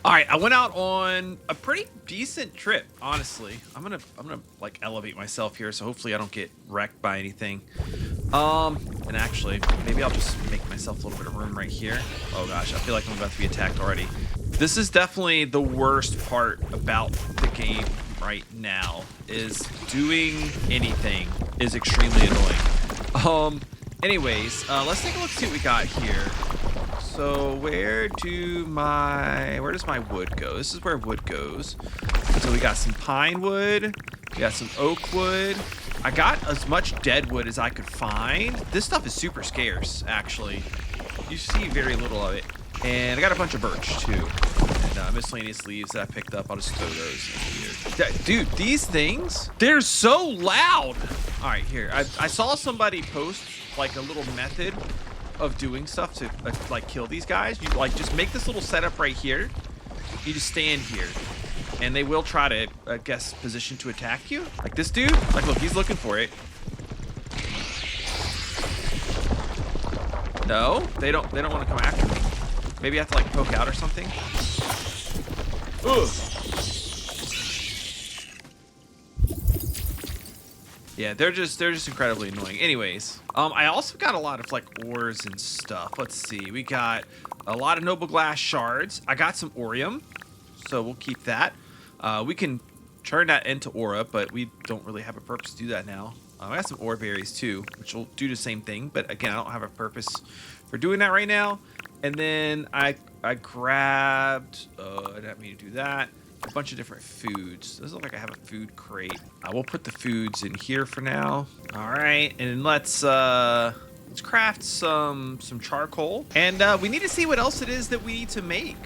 All right, I went out on a pretty decent trip, honestly. I'm gonna like elevate myself here, so hopefully I don't get wrecked by anything. And actually, maybe I'll just make myself a little bit of room right here. Oh gosh, I feel like I'm about to be attacked already. This is definitely the worst part about the game right now, is doing anything is extremely annoying. Anyways, let's take a look, see what we got here. So where does my wood go? This is where wood goes. So we got some pine wood, we got some oak wood. I got as much dead wood as I could find. This stuff is super scarce, actually. You see very little of it. And I got a bunch of birch too. And miscellaneous leaves that I picked up. I'll just throw those in here. Dude, these things, they're so loud. All right, here. I saw somebody post like a little method of doing stuff to like kill these guys. You like just make this little setup right here. You just stand here and they will try to guess position to attack you. Like this dude, like look, he's looking for it. No, they don't want to come after me. Maybe I have to like poke out or something. Ugh. Yeah, they're just incredibly annoying. Anyways, I also got a lot of like ores and stuff. Let's see, we got a lot of noble glass shards. I got some orium, so we'll keep that. We can turn that into aura, but we don't really have a purpose to do that now. I got some ore berries too, which will do the same thing, but again, I don't have a purpose for doing that right now. And then I grabbed, I didn't mean to do that, a bunch of different foods. Doesn't look like I have a food crate. We'll put the foods in here for now. All right, and let's craft some charcoal. And we need to see what else it is that we need to make.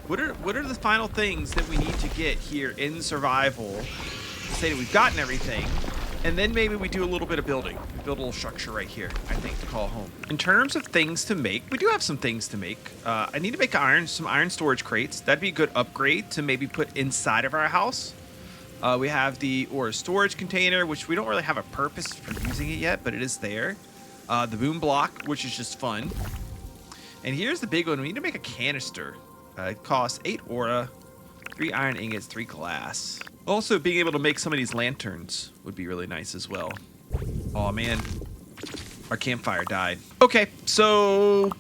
What are the final things that we need to get here in survival? Say that we've gotten everything. And then maybe we do a little bit of building. We build a little structure right here, I think, to call home. In terms of things to make, we do have some things to make. I need to make some iron storage crates. That'd be a good upgrade to maybe put inside of our house. We have the ore storage container, which we don't really have a purpose for using it yet, but it is there. The boom block, which is just fun. And here's the big one. We need to make a canister. It costs 8 aura, 3 iron ingots, 3 glass. Also, being able to make some of these lanterns would be really nice as well. Oh man, our campfire died. Okay, so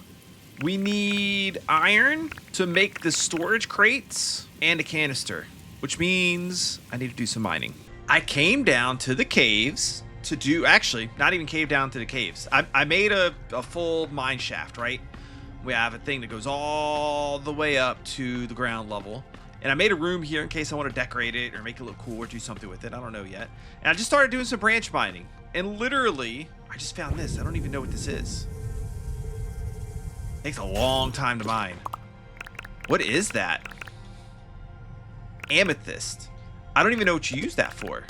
we need iron to make the storage crates and a canister, which means I need to do some mining. I came down to the caves to do, actually, not even cave down to the caves. I made a full mine shaft, right? We have a thing that goes all the way up to the ground level. And I made a room here in case I want to decorate it or make it look cool or do something with it. I don't know yet. And I just started doing some branch mining. And literally, I just found this. I don't even know what this is. It takes a long time to mine. What is that? Amethyst. I don't even know what you use that for.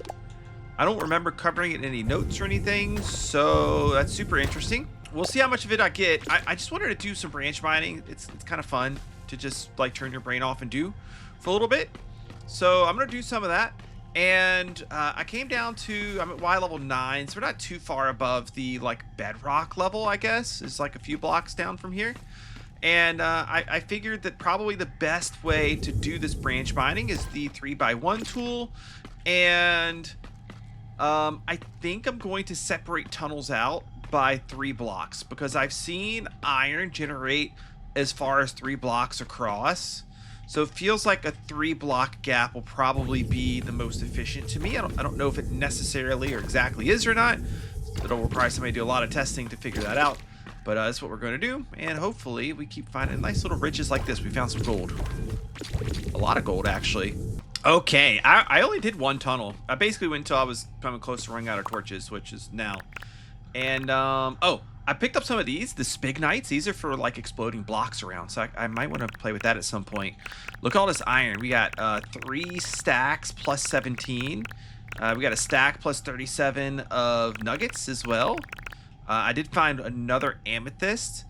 I don't remember covering it in any notes or anything. So that's super interesting. We'll see how much of it I get. I just wanted to do some branch mining. It's kind of fun to just like turn your brain off and do for a little bit. So I'm gonna do some of that. And I came down to, I'm at Y level 9, so we're not too far above the like bedrock level, I guess. It's like a few blocks down from here. And I figured that probably the best way to do this branch mining is the 3x1 tool. And I think I'm going to separate tunnels out by 3 blocks, because I've seen iron generate as far as 3 blocks across. So it feels like a 3-block gap will probably be the most efficient to me. I don't know if it necessarily or exactly is or not. It'll require somebody to do a lot of testing to figure that out. But that's what we're going to do. And hopefully we keep finding nice little ridges like this. We found some gold. A lot of gold, actually. Okay, I only did 1 tunnel. I basically went until I was coming close to running out of torches, which is now. And, oh, I picked up some of these, the Spignites. These are for like exploding blocks around, so I might want to play with that at some point. Look at all this iron. We got 3 stacks plus 17. We got a stack plus 37 of nuggets as well. I did find another amethyst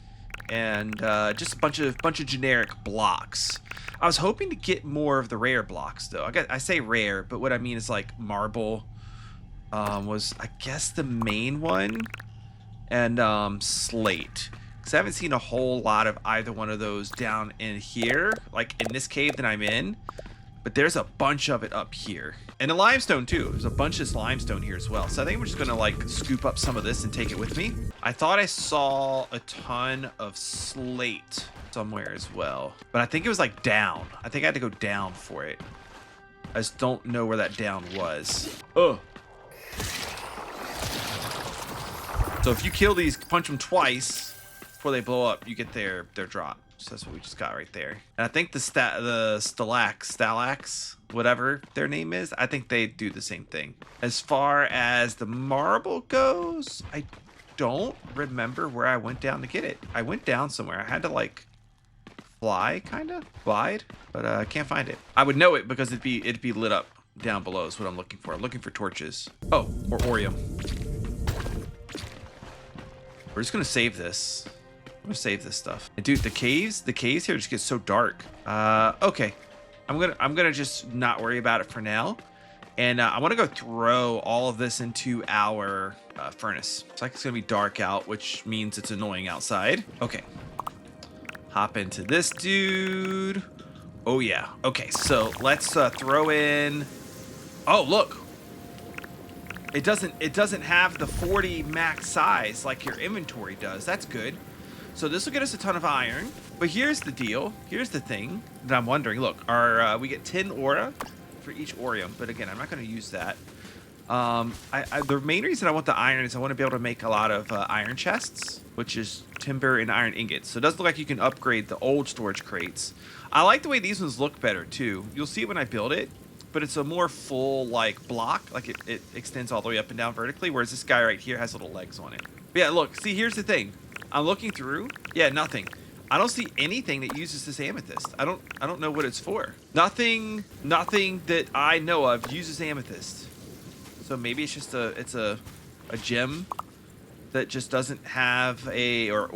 and just a bunch of generic blocks. I was hoping to get more of the rare blocks though. I say rare, but what I mean is like marble was I guess the main one. And slate. Because I haven't seen a whole lot of either one of those down in here, like in this cave that I'm in. But there's a bunch of it up here. And the limestone too. There's a bunch of this limestone here as well. So I think we're just gonna like scoop up some of this and take it with me. I thought I saw a ton of slate somewhere as well. But I think it was like down. I think I had to go down for it. I just don't know where that down was. Oh. So if you kill these, punch them twice before they blow up, you get their drop. So that's what we just got right there. And I think the Stalax, whatever their name is, I think they do the same thing. As far as the marble goes, I don't remember where I went down to get it. I went down somewhere. I had to like fly, kind of glide, but I can't find it. I would know it because it'd be lit up down below is what I'm looking for. I'm looking for torches. Oh, or Orium. We're just gonna save this. I'm gonna save this stuff. And dude, the caves here just get so dark. Okay, I'm gonna just not worry about it for now, and I want to go throw all of this into our furnace. It's like it's gonna be dark out, which means it's annoying outside. Okay, hop into this dude. Oh yeah. Okay, so let's throw in. Oh look. It doesn't have the 40 max size like your inventory does. That's good. So this will get us a ton of iron. But here's the deal. Here's the thing that I'm wondering. Look, we get 10 aura for each Orium. But again, I'm not going to use that. The main reason I want the iron is I want to be able to make a lot of iron chests, which is timber and iron ingots. So it does look like you can upgrade the old storage crates. I like the way these ones look better too. You'll see it when I build it. But it's a more full like block, like it extends all the way up and down vertically, whereas this guy right here has little legs on it. But yeah, look, see, here's the thing. I'm looking through. Yeah, nothing. I don't see anything that uses this amethyst. I don't know what it's for. Nothing that I know of uses amethyst. So maybe it's just a gem that just doesn't have or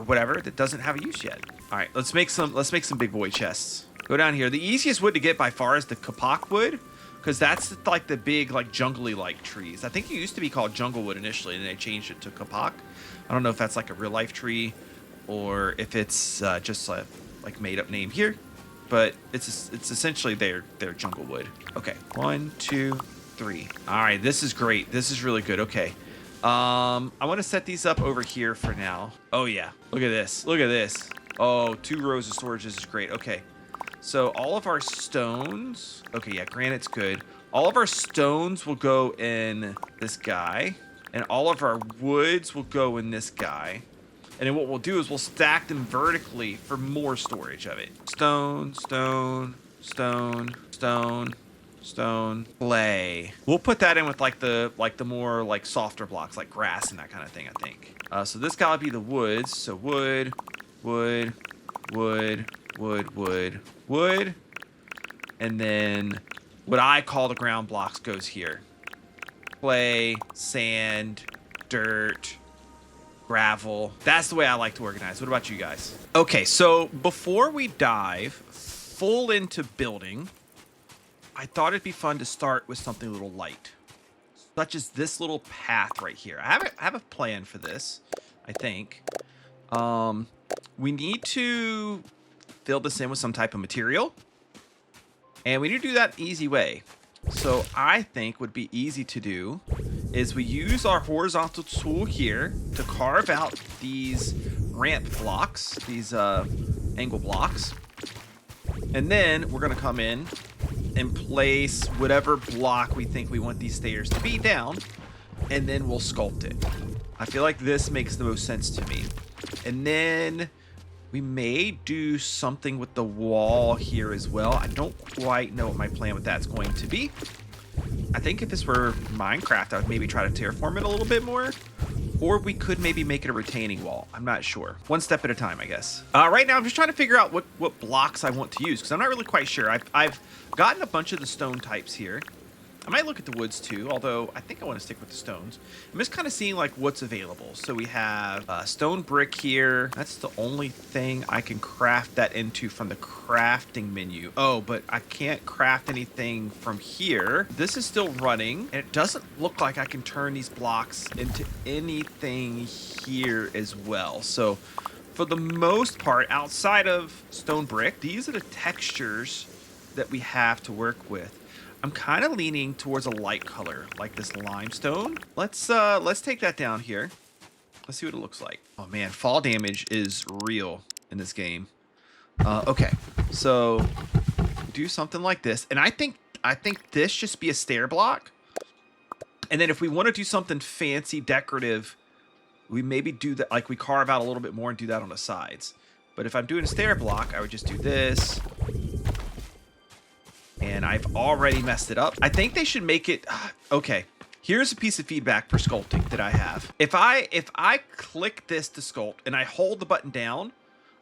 whatever that doesn't have a use yet. All right, let's make some big boy chests. Go down here. The easiest wood to get by far is the kapok wood, because that's like the big like jungly like trees. I think it used to be called jungle wood initially, and they changed it to kapok. I don't know if that's like a real life tree, or if it's just a like made up name here, but it's essentially their jungle wood. Okay, 1, 2, 3. All right, this is great. This is really good. Okay, I want to set these up over here for now. Oh yeah, look at this. Look at this. Oh, 2 rows of storage. This is great. Okay. So all of our stones, okay, yeah, granite's good. All of our stones will go in this guy, and all of our woods will go in this guy. And then what we'll do is we'll stack them vertically for more storage of it. Stone, stone, stone, stone, stone, clay. We'll put that in with like the more like softer blocks, like grass and that kind of thing, I think. So this guy will be the woods. So wood, wood, wood, wood, wood, wood, and then what I call the ground blocks goes here. Clay, sand, dirt, gravel. That's the way I like to organize. What about you guys? Okay, so before we dive full into building, I thought it'd be fun to start with something a little light, such as this little path right here. I have a plan for this, I think. We need to fill this in with some type of material, and we need to do that easy way. So I think would be easy to do is we use our horizontal tool here to carve out these ramp blocks, these angle blocks, and then we're going to come in and place whatever block we think we want these stairs to be down, and then we'll sculpt it. I feel like this makes the most sense to me. And then we may do something with the wall here as well. I don't quite know what my plan with that's going to be. I think if this were Minecraft, I would maybe try to terraform it a little bit more. Or we could maybe make it a retaining wall. I'm not sure. One step at a time, I guess. Right now, I'm just trying to figure out what blocks I want to use, because I'm not really quite sure. I've gotten a bunch of the stone types here. I might look at the woods too, although I think I want to stick with the stones. I'm just kind of seeing like what's available. So we have stone brick here. That's the only thing I can craft that into from the crafting menu. Oh, but I can't craft anything from here. This is still running, and it doesn't look like I can turn these blocks into anything here as well. So for the most part, outside of stone brick, these are the textures that we have to work with. I'm kind of leaning towards a light color, like this limestone. Let's take that down here. Let's see what it looks like. Oh man, fall damage is real in this game. Okay, so do something like this, and I think this should be a stair block. And then if we want to do something fancy, decorative, we maybe do that, like we carve out a little bit more and do that on the sides. But if I'm doing a stair block, I would just do this. And I've already messed it up. I think they should make it, okay. Here's a piece of feedback for sculpting that I have. If I click this to sculpt and I hold the button down,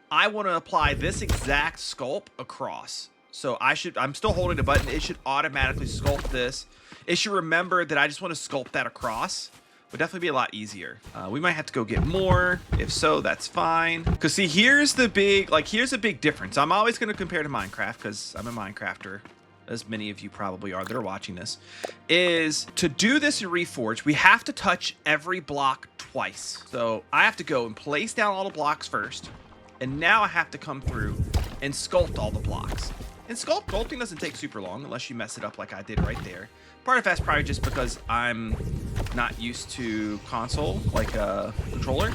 I want to apply this exact sculpt across. So I'm still holding the button. It should automatically sculpt this. It should remember that I just want to sculpt that across. Would definitely be a lot easier. We might have to go get more. If so, that's fine. Because see, here's a big difference. I'm always going to compare to Minecraft because I'm a Minecrafter, as many of you probably are that are watching this. Is to do this in Reforj, we have to touch every block twice. So I have to go and place down all the blocks first. And now I have to come through and sculpt all the blocks. And sculpting doesn't take super long unless you mess it up like I did right there. Part of that's probably just because I'm not used to console, like a controller.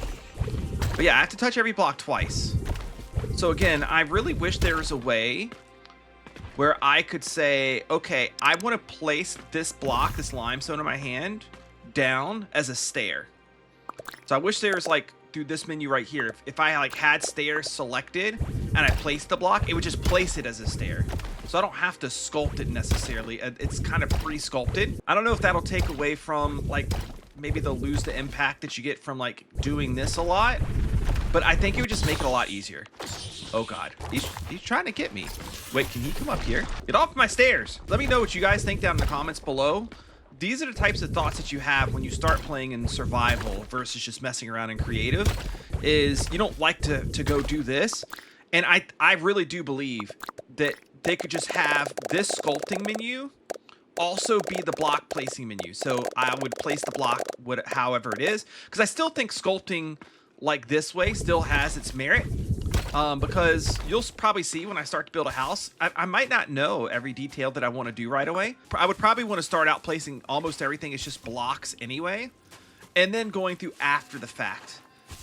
But yeah, I have to touch every block twice. So again, I really wish there was a way where I could say, okay, I want to place this block, this limestone in my hand, down as a stair. So I wish there was like, through this menu right here, if I like had stairs selected and I placed the block, it would just place it as a stair. So I don't have to sculpt it necessarily. It's kind of pre-sculpted. I don't know if that'll take away from like, maybe they'll lose the impact that you get from like doing this a lot, but I think it would just make it a lot easier. Oh God, he's trying to get me. Wait, can he come up here? Get off my stairs. Let me know what you guys think down in the comments below. These are the types of thoughts that you have when you start playing in survival versus just messing around in creative, is you don't like to go do this. And I really do believe that they could just have this sculpting menu also be the block placing menu. So I would place the block however it is, because I still think sculpting like this way still has its merit. Because you'll probably see when I start to build a house, I might not know every detail that I want to do right away. I would probably want to start out placing almost everything as just blocks anyway, and then going through after the fact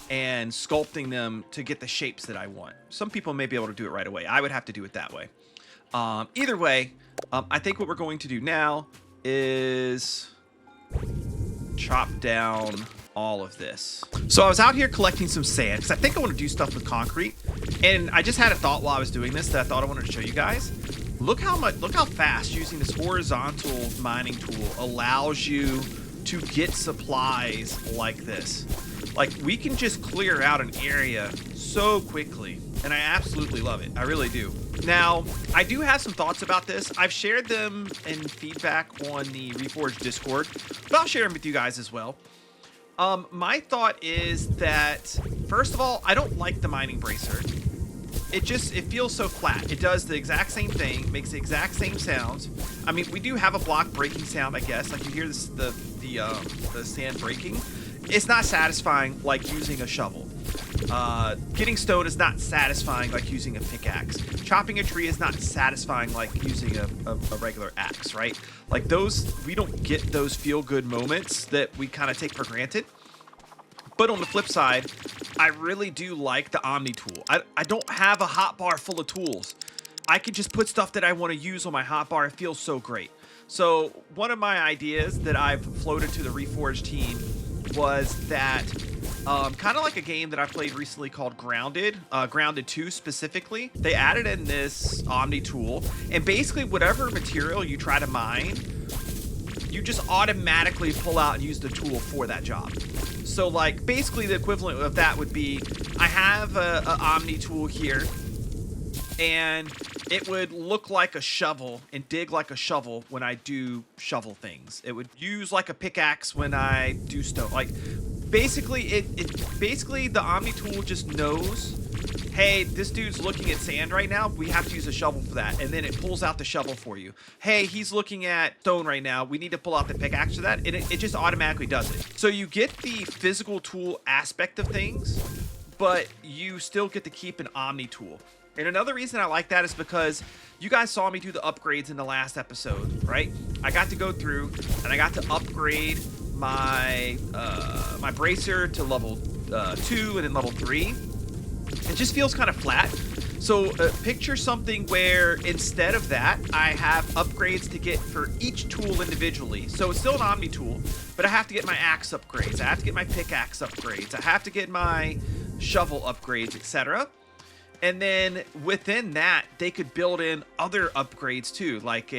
and sculpting them to get the shapes that I want. Some people may be able to do it right away. I would have to do it that way. Either way, I think what we're going to do now is chop down all of this. So I was out here collecting some sand because I think I want to do stuff with concrete, and I just had a thought while I was doing this that I thought I wanted to show you guys. Look how fast using this horizontal mining tool allows you to get supplies like this. Like, we can just clear out an area so quickly, and I absolutely love it. I really do. Now, I do have some thoughts about this. I've shared them in feedback on the Reforj Discord, but I'll share them with you guys as well. My thought is that, first of all, I don't like the mining bracer. It feels so flat. It does the exact same thing, makes the exact same sounds. I mean, we do have a block breaking sound, I guess. Like, you hear this, the sand breaking. It's not satisfying like using a shovel. Getting stone is not satisfying like using a pickaxe. Chopping a tree is not satisfying like using a regular axe, right? Like, those, we don't get those feel-good moments that we kind of take for granted. But on the flip side, I really do like the Omni tool. I don't have a hotbar full of tools. I can just put stuff that I want to use on my hotbar. It feels so great. So one of my ideas that I've floated to the Reforj team was that kind of like a game that I played recently called Grounded, Grounded-Two specifically. They added in this Omni tool, and basically whatever material you try to mine, you just automatically pull out and use the tool for that job. So like, basically the equivalent of that would be, I have a Omni tool here, and it would look like a shovel and dig like a shovel when I do shovel things. It would use like a pickaxe when I do stone. Like, basically, basically the Omni tool just knows, hey, this dude's looking at sand right now. We have to use a shovel for that. And then it pulls out the shovel for you. Hey, he's looking at stone right now. We need to pull out the pickaxe for that. And it just automatically does it. So you get the physical tool aspect of things, but you still get to keep an Omni tool. And another reason I like that is because you guys saw me do the upgrades in the last episode, right? I got to go through and I got to upgrade my my bracer to level 2 and then level 3. It just feels kind of flat. So picture something where instead of that, I have upgrades to get for each tool individually. So it's still an Omni tool, but I have to get my axe upgrades. I have to get my pickaxe upgrades. I have to get my shovel upgrades, etc. And then within that, they could build in other upgrades too, like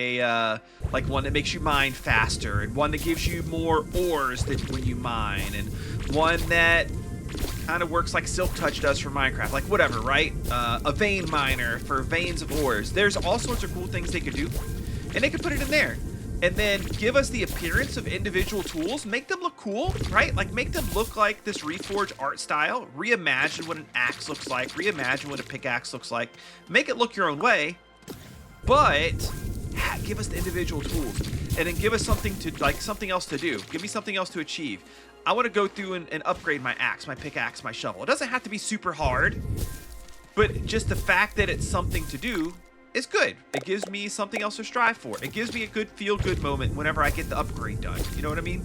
like one that makes you mine faster, and one that gives you more ores when you mine, and one that kind of works like Silk Touch does for Minecraft, like whatever, right? A vein miner for veins of ores. There's all sorts of cool things they could do, and they could put it in there. And then give us the appearance of individual tools, make them look cool, right? Like make them look like this Reforj art style, reimagine what an axe looks like, reimagine what a pickaxe looks like, make it look your own way, but give us the individual tools, and then give us something to, like something else to do. Give me something else to achieve. I want to go through and upgrade my axe, my pickaxe, my shovel. It doesn't have to be super hard, but just the fact that it's something to do is good. It gives me something else to strive for. It gives me a good feel-good moment whenever I get the upgrade done. You know what I mean?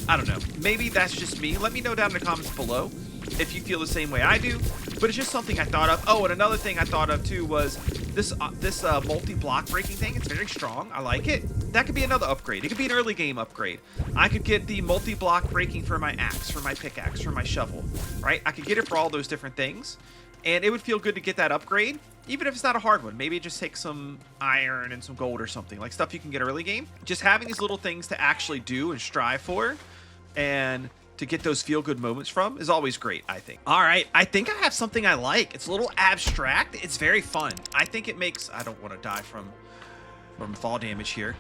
I don't know. Maybe that's just me. Let me know down in the comments below if you feel the same way I do. But it's just something I thought of. Oh, and another thing I thought of too was this multi-block breaking thing. It's very strong. I like it. That could be another upgrade. It could be an early game upgrade. I could get the multi-block breaking for my axe, for my pickaxe, for my shovel, right? I could get it for all those different things. And it would feel good to get that upgrade, even if it's not a hard one. Maybe it just takes some iron and some gold or something, like stuff you can get early game. Just having these little things to actually do and strive for and to get those feel-good moments from is always great, I think. All right, I think I have something I like. It's a little abstract. It's very fun. I think it makes... I don't want to die from fall damage here.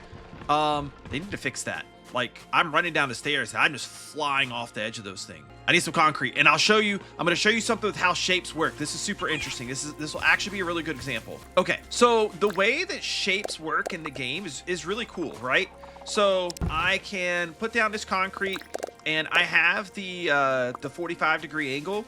They need to fix that. Like, I'm running down the stairs and I'm just flying off the edge of those things. I need some concrete, and I'll show you. I'm going to show you something with how shapes work. This is super interesting. This will actually be a really good example. Okay, so the way that shapes work in the game is really cool, right? So I can put down this concrete, and I have the 45-degree angle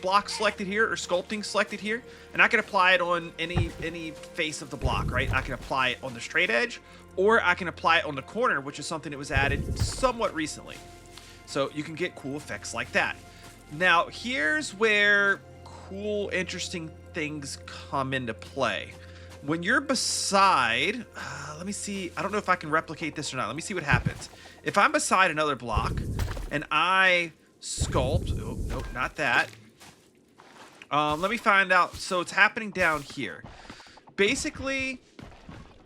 block selected here, or sculpting selected here, and I can apply it on any face of the block, right? I can apply it on the straight edge, or I can apply it on the corner, which is something that was added somewhat recently. So you can get cool effects like that. Now, here's where cool, interesting things come into play. When you're beside, let me see. I don't know if I can replicate this or not. Let me see what happens. If I'm beside another block and I sculpt, oh, nope, not that. Let me find out. So it's happening down here. Basically,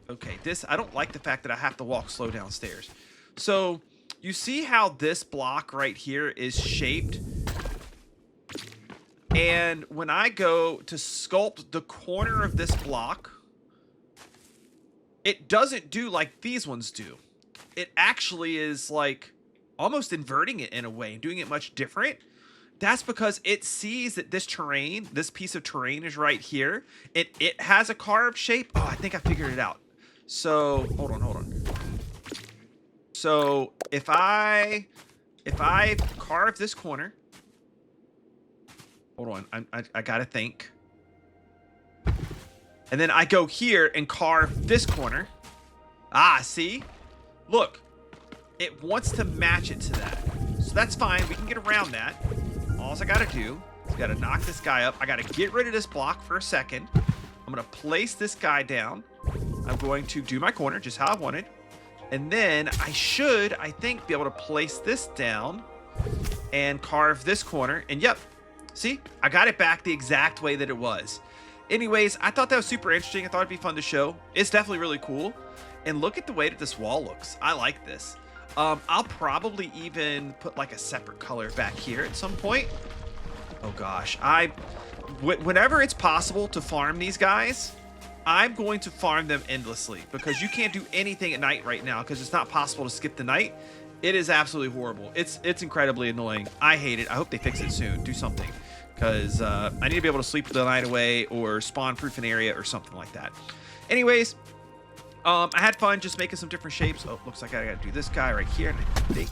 okay, I don't like the fact that I have to walk slow downstairs. So you see how this block right here is shaped? And when I go to sculpt the corner of this block, it doesn't do like these ones do. It actually is like almost inverting it in a way, doing it much different. That's because it sees that this terrain, this piece of terrain is right here. It has a carved shape. Oh, I think I figured it out. So, hold on. So, if I carve this corner, hold on, I gotta think. And then I go here and carve this corner. Ah, see? Look, it wants to match it to that. So that's fine, we can get around that. All I gotta do is gotta knock this guy up. I gotta get rid of this block for a second. I'm gonna place this guy down. I'm going to do my corner just how I wanted. And then I should, I think, be able to place this down and carve this corner. And yep, see, I got it back the exact way that it was. Anyways, I thought that was super interesting. I thought it'd be fun to show. It's definitely really cool. And look at the way that this wall looks. I like this. I'll probably even put like a separate color back here at some point. Oh gosh, whenever it's possible to farm these guys, I'm going to farm them endlessly, because you can't do anything at night right now because it's not possible to skip the night. It is absolutely horrible. It's incredibly annoying. I hate it. I hope they fix it soon. Do something, because I need to be able to sleep the night away or spawn proof an area or something like that. Anyways, I had fun just making some different shapes. Oh, looks like I gotta do this guy right here. And I think,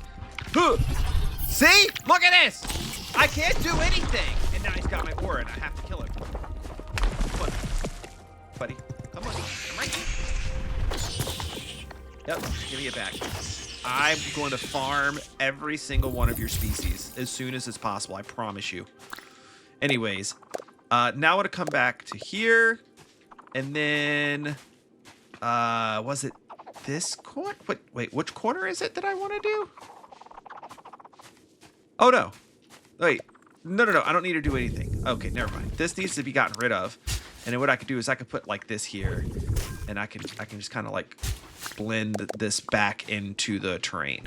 see? Look at this! I can't do anything. And now he's got my ore, and I have to kill him. Come on, buddy. Come on. I'm right here. Yep, give me it back. I'm going to farm every single one of your species as soon as it's possible. I promise you. Anyways, now I want to come back to here. And then, was it this corner? Wait, which corner is it that I want to do? Oh, no. Wait. No. I don't need to do anything. Okay, never mind. This needs to be gotten rid of. And then what I could do is I could put like this here. And I can just kind of like blend this back into the terrain.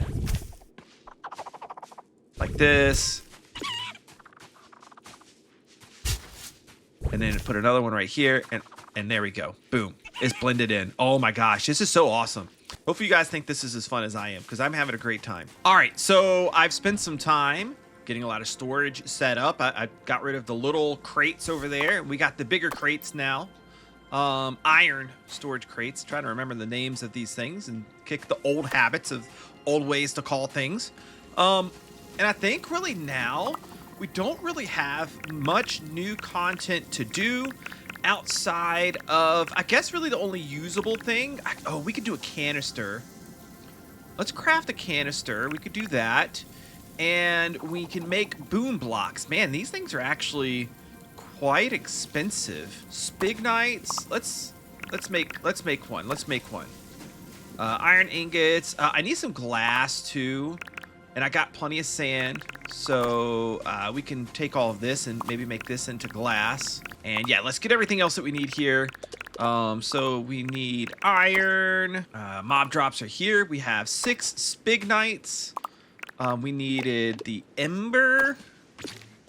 Like this. And then put another one right here. And there we go. Boom. It's blended in. Oh my gosh. This is so awesome. Hopefully you guys think this is as fun as I am, because I'm having a great time. All right. So I've spent some time getting a lot of storage set up. I got rid of the little crates over there. We got the bigger crates now. Iron storage crates. Trying to remember the names of these things and kick the old habits of old ways to call things. And I think really now we don't really have much new content to do outside of, I guess, really the only usable thing. Oh, we could do a canister. Let's craft a canister. We could do that. And we can make boom blocks. Man, these things are actually quite expensive. Spignites. Let's make one. Let's make one. Iron ingots. I need some glass too. And I got plenty of sand. So we can take all of this and maybe make this into glass. And yeah, let's get everything else that we need here. So we need iron. Mob drops are here. We have 6 spignites. We needed the ember.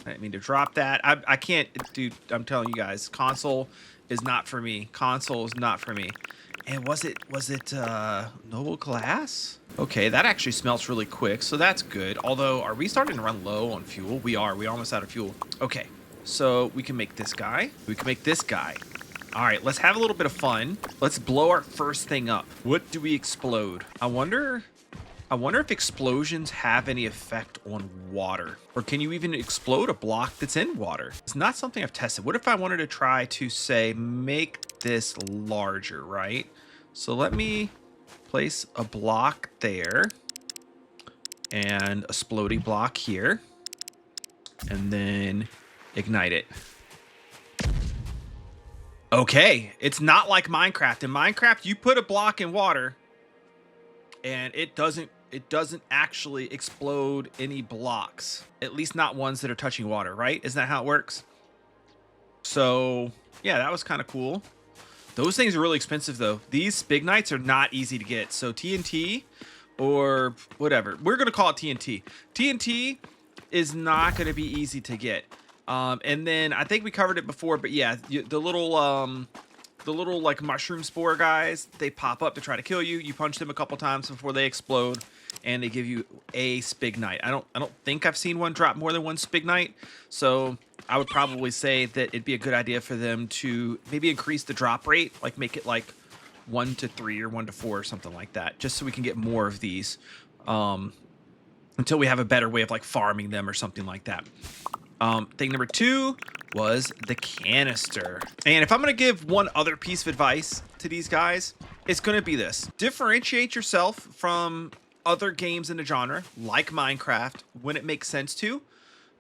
I didn't mean to drop that. I can't, dude, I'm telling you guys, console is not for me. Console is not for me. And was it noble glass? Okay, that actually smelts really quick, so that's good. Although, are we starting to run low on fuel? We are. We're almost out of fuel. Okay, so we can make this guy. We can make this guy. All right, let's have a little bit of fun. Let's blow our first thing up. What do we explode? I wonder if explosions have any effect on water, or can you even explode a block that's in water? It's not something I've tested. What if I wanted to try to, say, make this larger, right? So let me place a block there and a exploding block here, and then ignite it. Okay, it's not like Minecraft. In Minecraft, you put a block in water and it doesn't actually explode any blocks, at least not ones that are touching water, right? Isn't that how it works? So yeah, that was kind of cool. Those things are really expensive though. These spignites are not easy to get. So TNT or whatever, we're going to call it TNT. TNT is not going to be easy to get. And then I think we covered it before, but yeah, the little like mushroom spore guys, they pop up to try to kill you. You punch them a couple times before they explode, and they give you a spignite. I don't think I've seen one drop more than one spignite, so I would probably say that it'd be a good idea for them to maybe increase the drop rate, like make it like 1 to 3 or 1 to 4 or something like that, just so we can get more of these until we have a better way of like farming them or something like that. Thing number 2 was the canister. And if I'm going to give one other piece of advice to these guys, it's going to be this. Differentiate yourself from other games in the genre, like Minecraft, when it makes sense to,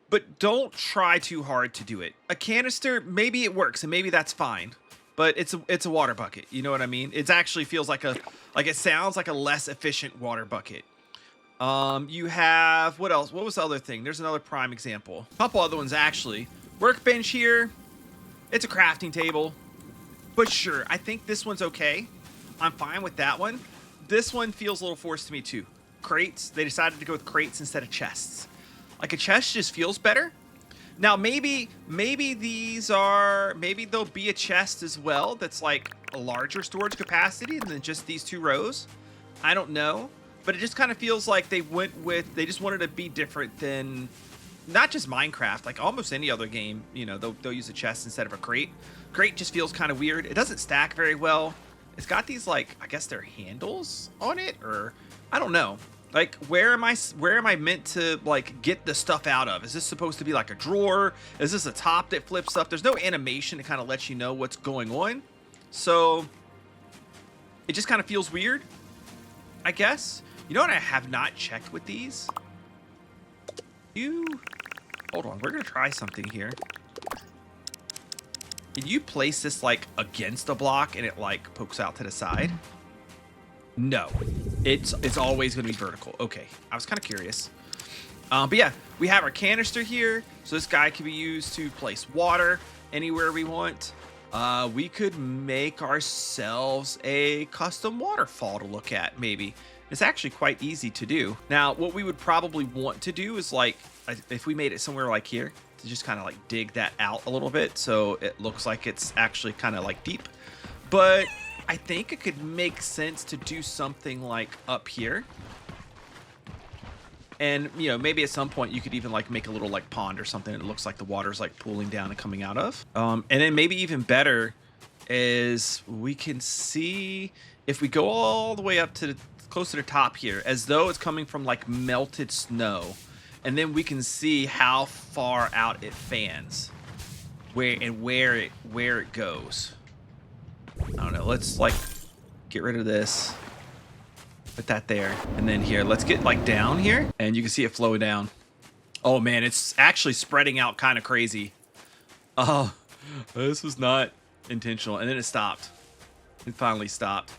but don't try too hard to do it. A canister, maybe it works, and maybe that's fine, but it's a water bucket. You know what I mean? It actually feels like it sounds like a less efficient water bucket. You have, what else? What was the other thing? There's another prime example. A couple other ones, actually. Workbench here. It's a crafting table. But sure, I think this one's okay. I'm fine with that one. This one feels a little forced to me, too. Crates. They decided to go with crates instead of chests. Like, a chest just feels better. Now, maybe there'll be a chest as well that's, like, a larger storage capacity than just these 2 rows. I don't know. But it just kind of feels like they just wanted to be different than not just Minecraft, like almost any other game. You know, they'll use a chest instead of a crate. Crate just feels kind of weird. It doesn't stack very well. It's got these, like, I guess they're handles on it, or I don't know. Like, where am I meant to, like, get the stuff out of? Is this supposed to be like a drawer? Is this a top that flips up? There's no animation to kind of let you know what's going on. So it just kind of feels weird, I guess. You know what I have not checked with these? Hold on, we're gonna try something here. Can you place this like against a block and it like pokes out to the side? No, it's always gonna be vertical. Okay, I was kind of curious. But yeah, we have our canister here. So this guy can be used to place water anywhere we want. We could make ourselves a custom waterfall to look at, maybe. It's actually quite easy to do. Now, what we would probably want to do is like, if we made it somewhere like here, to just kind of like dig that out a little bit so it looks like it's actually kind of like deep. But I think it could make sense to do something like up here. And, you know, maybe at some point you could even like make a little like pond or something. It looks like the water's like pooling down and coming out of. And then maybe even better is we can see if we go all the way up to the close to the top here, as though it's coming from like melted snow. And then we can see how far out it fans, where it goes. I don't know. Let's like get rid of this. Put that there. And then here, let's get like down here and you can see it flow down. Oh man, it's actually spreading out kind of crazy. Oh, this was not intentional. And then it stopped. It finally stopped.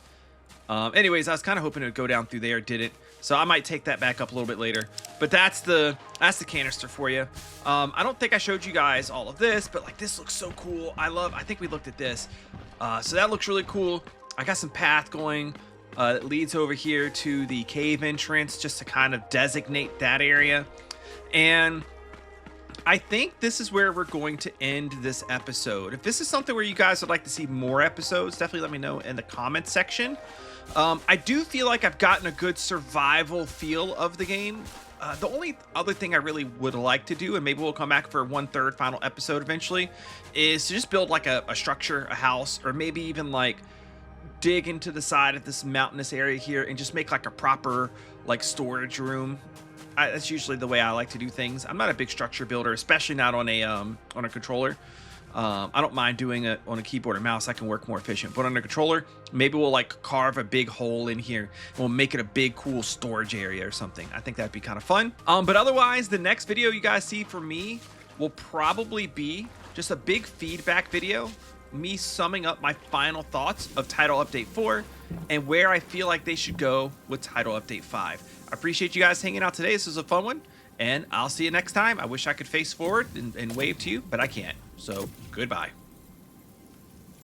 Anyways, I was kind of hoping it would go down through there. It didn't. So I might take that back up a little bit later. But that's the canister for you. I don't think I showed you guys all of this, but like this looks so cool. I think we looked at this. So that looks really cool. I got some path going that leads over here to the cave entrance just to kind of designate that area. And I think this is where we're going to end this episode. If this is something where you guys would like to see more episodes, definitely let me know in the comments section. I do feel like I've gotten a good survival feel of the game. The only other thing I really would like to do, and maybe we'll come back for a 1/3 final episode eventually, is to just build like a structure, a house, or maybe even like dig into the side of this mountainous area here and just make like a proper like storage room. That's usually the way I like to do things. I'm not a big structure builder, especially not on a controller. I don't mind doing it on a keyboard or mouse. I can work more efficient. But on a controller, maybe we'll like carve a big hole in here and we'll make it a big cool storage area or something. I think that'd be kind of fun. But otherwise, the next video you guys see from me will probably be just a big feedback video, me summing up my final thoughts of Title Update 4 and where I feel like they should go with Title Update 5. I appreciate you guys hanging out today. This was a fun one, and I'll see you next time. I wish I could face forward and wave to you, but I can't. So, goodbye.